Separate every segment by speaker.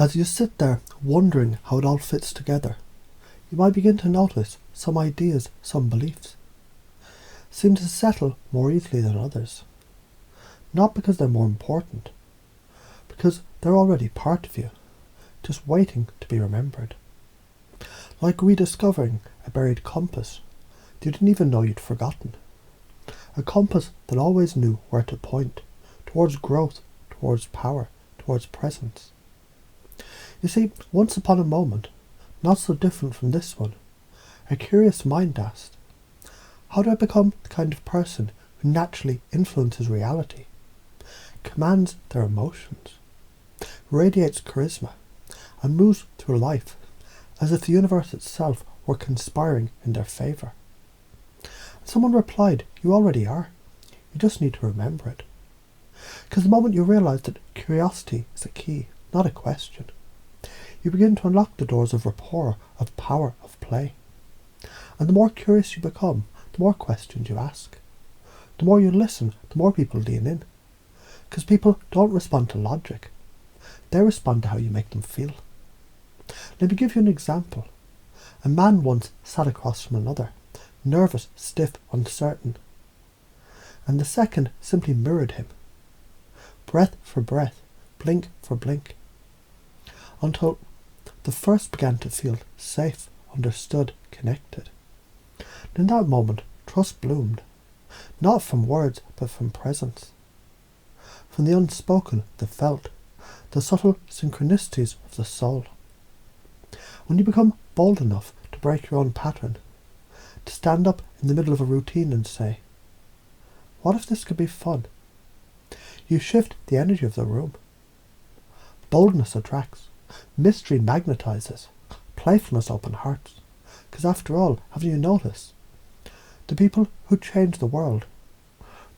Speaker 1: As you sit there wondering how it all fits together, you might begin to notice some ideas, some beliefs seem to settle more easily than others. Not because they're more important, because they're already part of you, just waiting to be remembered. Like rediscovering a buried compass you didn't even know you'd forgotten. A compass that always knew where to point, towards growth, towards power, towards presence. You see, once upon a moment, not so different from this one, a curious mind asked, how do I become the kind of person who naturally influences reality, commands their emotions, radiates charisma, and moves through life as if the universe itself were conspiring in their favour? Someone replied, you already are. You just need to remember it. Because the moment you realise that curiosity is a key, not a question, you begin to unlock the doors of rapport, of power, of play. And the more curious you become, the more questions you ask. The more you listen, the more people lean in. Because people don't respond to logic. They respond to how you make them feel. Let me give you an example. A man once sat across from another, nervous, stiff, uncertain. And the second simply mirrored him. Breath for breath, blink for blink. Until the first began to feel safe, understood, connected. And in that moment, trust bloomed. Not from words, but from presence. From the unspoken, the felt, the subtle synchronicities of the soul. When you become bold enough to break your own pattern, to stand up in the middle of a routine and say, what if this could be fun? You shift the energy of the room. Boldness attracts. Mystery magnetizes. Playfulness opens hearts. Because after all, haven't you noticed? The people who change the world,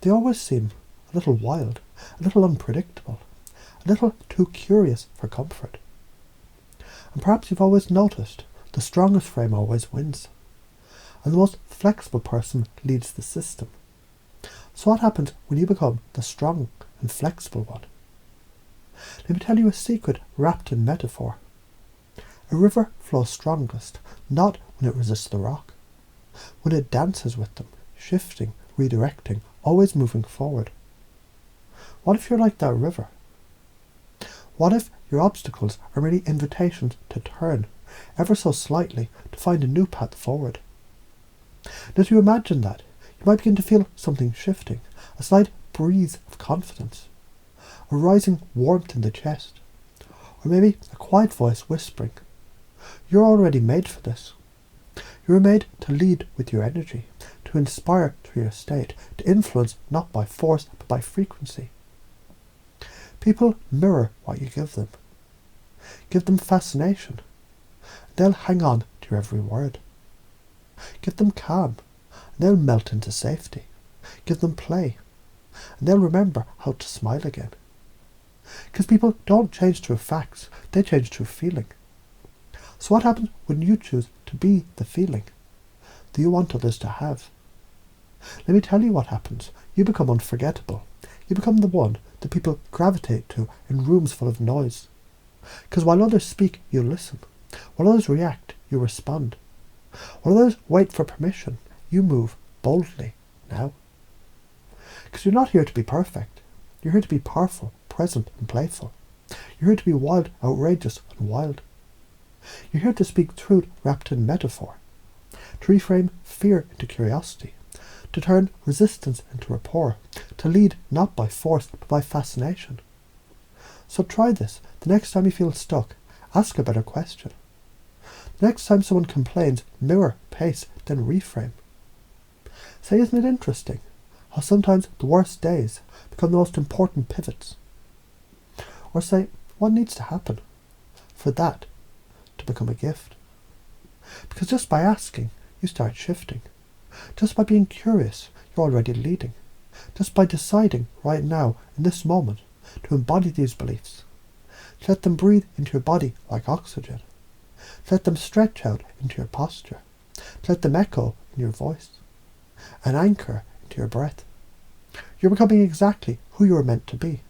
Speaker 1: they always seem a little wild, a little unpredictable, a little too curious for comfort. And perhaps you've always noticed the strongest frame always wins. And the most flexible person leads the system. So what happens when you become the strong and flexible one? Let me tell you a secret wrapped in metaphor. A river flows strongest, not when it resists the rock, when it dances with them, shifting, redirecting, always moving forward. What if you're like that river? What if your obstacles are merely invitations to turn, ever so slightly, to find a new path forward? And as you imagine that, you might begin to feel something shifting, a slight breeze of confidence, a rising warmth in the chest, or maybe a quiet voice whispering, you're already made for this. You were made to lead with your energy, to inspire through your state, to influence not by force but by frequency. People mirror what you give them. Give them fascination. They'll hang on to your every word. Give them calm, and they'll melt into safety. Give them play, and they'll remember how to smile again. Because people don't change through facts, they change through feeling. So what happens when you choose to be the feeling that you want others to have? Let me tell you what happens. You become unforgettable. You become the one that people gravitate to in rooms full of noise. Because while others speak, you listen. While others react, you respond. While others wait for permission, you move boldly now. Because you're not here to be perfect. You're here to be powerful, present and playful. You're here to be wild, outrageous and wild. You're here to speak truth wrapped in metaphor. To reframe fear into curiosity. To turn resistance into rapport. To lead not by force but by fascination. So try this. The next time you feel stuck, ask a better question. The next time someone complains, mirror, pace, then reframe. Say, isn't it interesting how sometimes the worst days become the most important pivots? Or say, what needs to happen for that to become a gift? Because just by asking, you start shifting. Just by being curious, you're already leading. Just by deciding right now, in this moment, to embody these beliefs. To let them breathe into your body like oxygen. To let them stretch out into your posture. To let them echo in your voice. An anchor into your breath. You're becoming exactly who you were meant to be.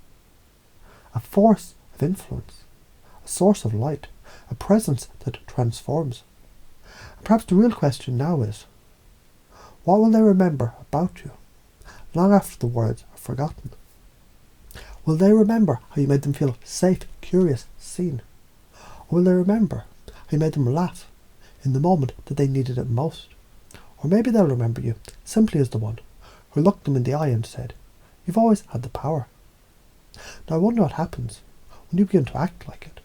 Speaker 1: A force of influence. a source of light, a presence that transforms. And perhaps the real question now is, what will they remember about you, long after the words are forgotten? Will they remember how you made them feel safe, curious, seen? Or will they remember how you made them laugh in the moment that they needed it most? Or maybe they'll remember you simply as the one who looked them in the eye and said, "You've always had the power." Now I wonder what happens when you begin to act like it.